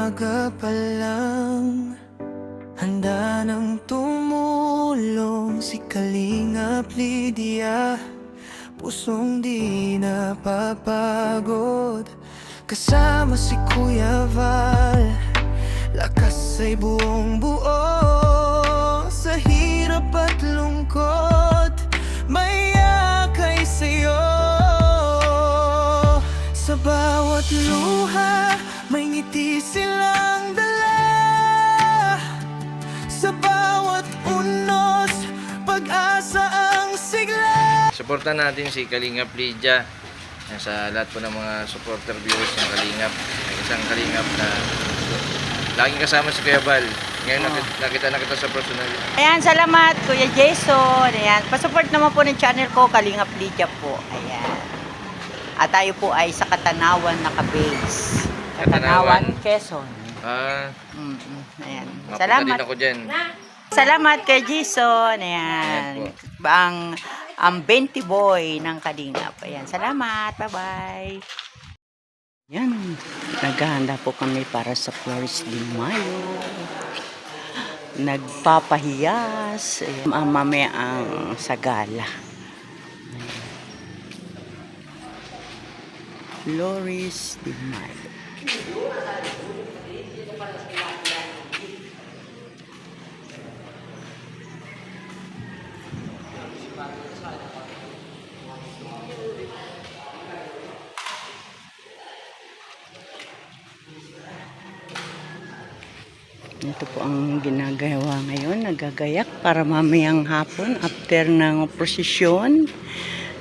umaga pa lang, handa nang tumulong si Kalingap Lydia. Pusong di napapagod, kasama si Kuya Val. Lakas ay buong buo, sa hirap at lungkot may yakay sa'yo. Sa bawat luha may ngiti silang dala, sa bawat unos pag-asa ang sigla. Suportan natin si Kalingap Lydia sa lahat po ng mga supporter viewers ng Kalingap. May isang Kalingap na laging kasama si Kuya Val. Ngayon nakita na kita sa personal. Ayan, salamat Kuya Jason. Ayan, pasupport naman po ng channel ko, Kalingap Lydia po. Ayan. At tayo po ay sa Katanawan naka-base. Katanawan, Quezon. Ayan. Mapunta Salamat. din ako dyan. Salamat kay Jason. Ayan. Ang 20 boy ng Kalingap. Ayan. Salamat. Bye-bye. Yan. Naghahanda po kami para sa Flores de Mayo. Nagpapahiyas. Mamaya ang sagala. Flores de Mayo. Ito po ang ginagawa ngayon, nagagayak para mamayang hapon after ng prosesyon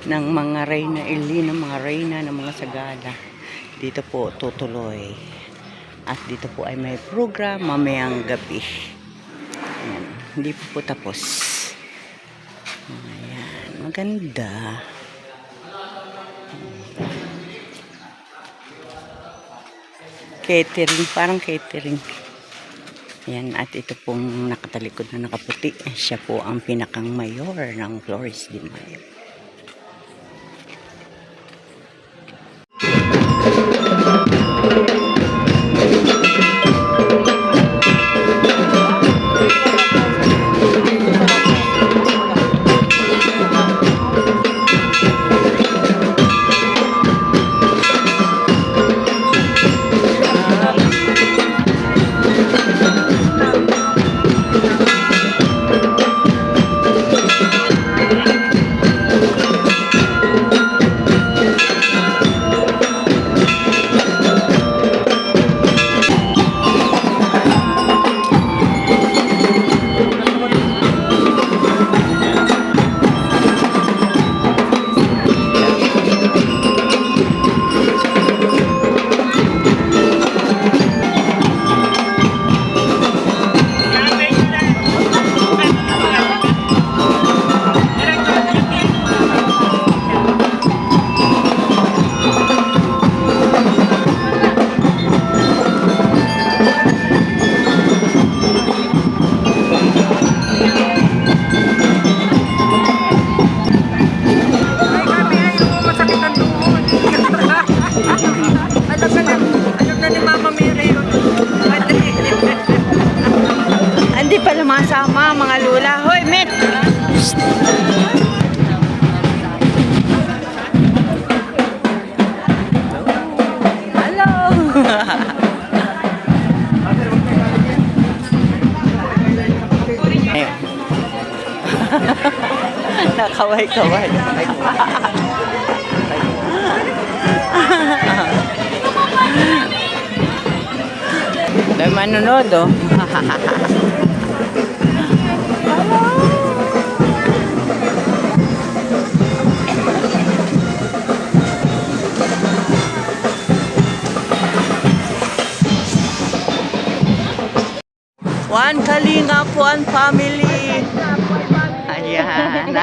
ng mga reyna ili, ng mga reyna, ng mga sagala. Dito po tutuloy. At dito po ay may program mamayang gabi. Ayan, hindi po tapos. Ayan, maganda. Catering, parang catering. Yan, at ito pong nakatalikod na nakaputi. Siya po ang pinakang mayor ng Flores de Mayo. Hindi pala masama mga lula. Hoy, met! Hello! Nakaway-kaway. Dahil manunod, oh. One Kalingap, one family. Ayan.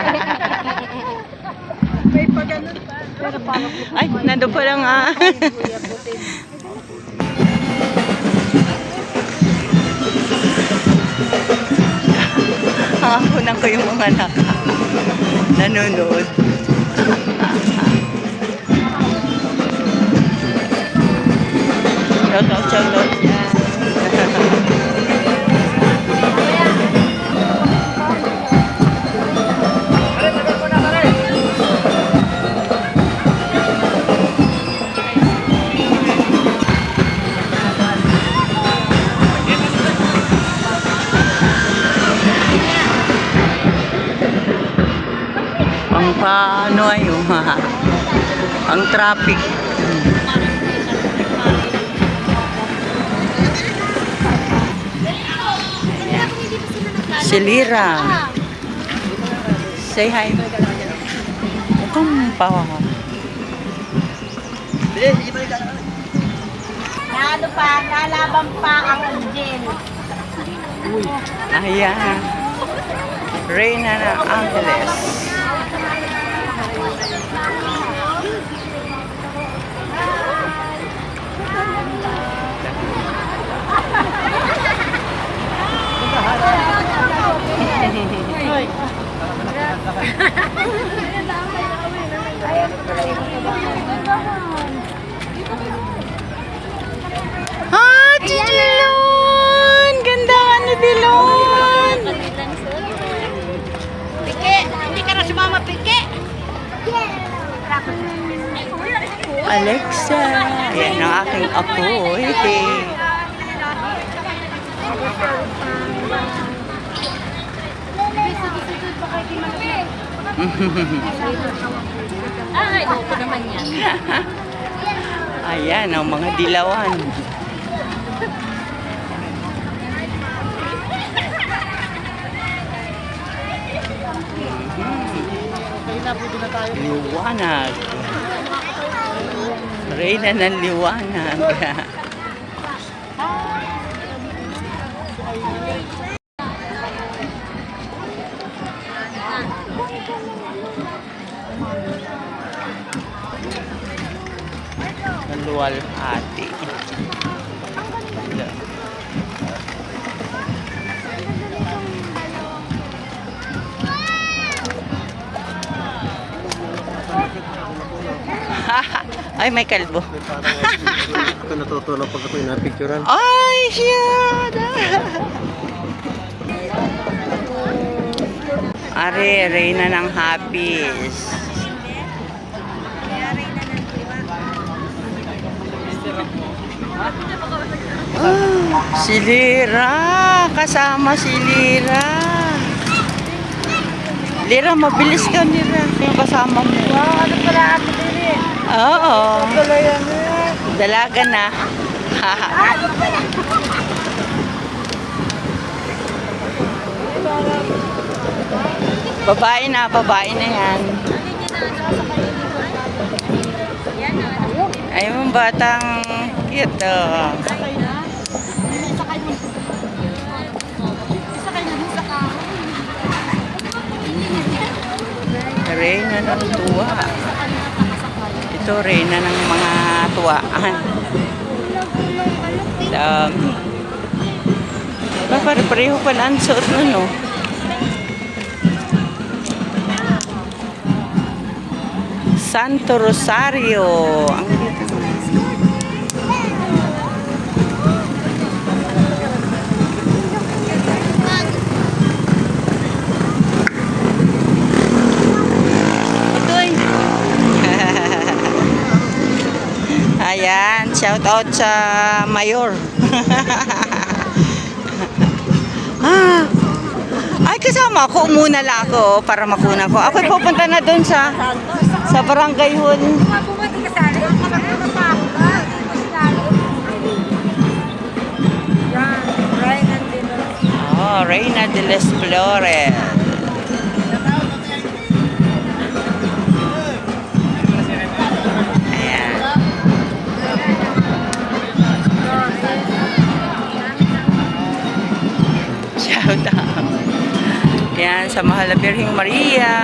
May pagano'n pa. Ay, nandun pa lang ah. Hakunan ko yung mga nanonood. Shout out, shout out. Yeah. Pang paano ayo ha? Ang traffic. Si Lira. Say hi. Mukhang pa. Ano pa, lalaban pa ang Angel. Ayan. Reyna ng Angeles. Ah, si Dilon! Ganda ka ni Dilon! Pike, hindi ka na sumama, Pike. Alexa! Yan ang aking apo. Ay, opo naman yan. Ayan, ang mga dilawan. Liwanag. Reyna ng liwanag. Luwalhati. Ay, may kalbo. Ako natutulog pag ako inapicturean. Ay, siya! Are, Reyna ng Hapis. Si Lira! Kasama si Lira! Lira, mabilis ka, Lira. Yung kasama mo. Ano pala ako din? Oo. Dalaga na. Babae na yan. Ay, yung batang cute. Oh. Reyna ng tuwa. Ito, Reyna ng mga tuwaan. Dami. Pare-pareho pala ang suot mo, no? Santo Rosario. Ang cute. Ayan, shout out sa Mayor. Ay, kasama ako. Umuna lang ako para makunan ko. Ako'y pupunta na doon sa Barangay Hall. Bumati ka sa alin. Oh, Reyna de las Flores. Ayan. Shout out. Ayan, sa Mahal na Birheng Maria.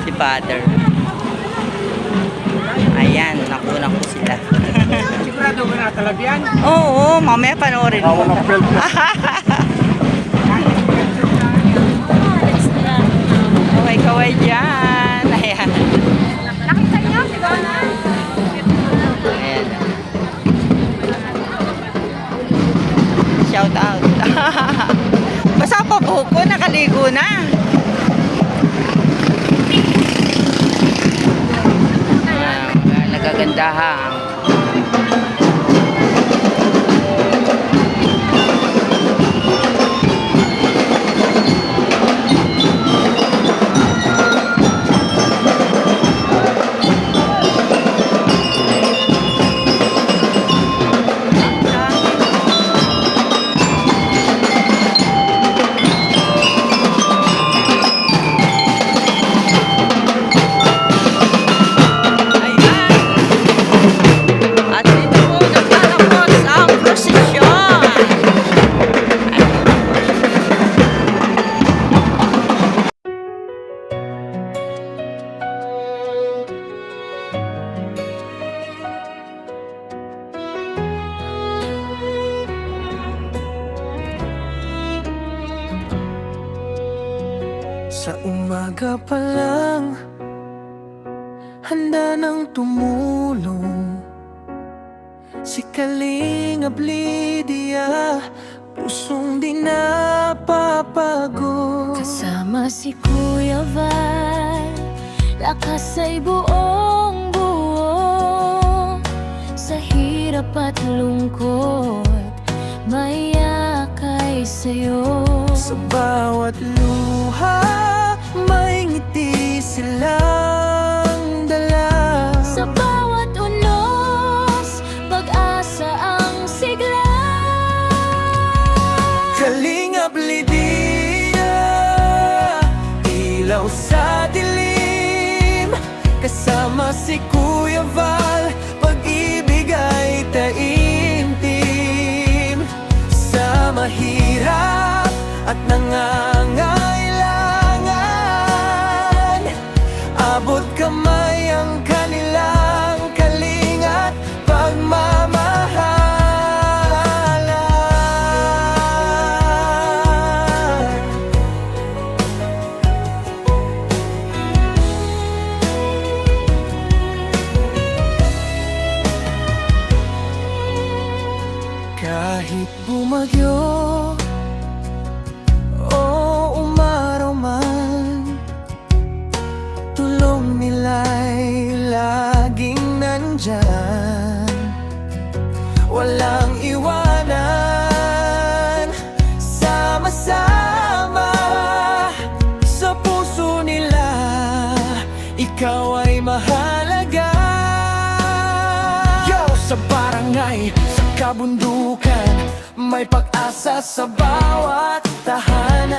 Si Father. Ayan, nakunan ko sila. Sigurado ka na talagyan? Oo, mamaya panoorin mo. Kaway-kaway dyan. Ayan. Nakita niyo si Donna? Ayan. Shout out. Basta pa buhok ko, nakaligo na. Ayan, nagagandahan. Sa umaga pa lang, handa nang tumulong si Kalingap Lydia, pusong di napapago. Kasama si Kuya Val, lakas ay buong buo. Sa hirap at lungkot, mayakay sa'yo. Sa bawat luha, may ngiti silang dala. Sa bawat unos, pag-asa ang sigla. Kalingap Lydia, ilaw sa dilim. Kasama si Kuya Val, pag-ibig ay taimtim. Sa mahirap at nangangailangan, abot kamay ang kanilang kalingat pagmamahalan. Kahit bumagyo o umaraw man, tulong nila'y laging nandyan. Walang iwanan, sama-sama sa puso nila. Ikaw ay mahalaga. Yo! Sa barangay, sa kabundukan, may pag-asa sa bawat tahanan.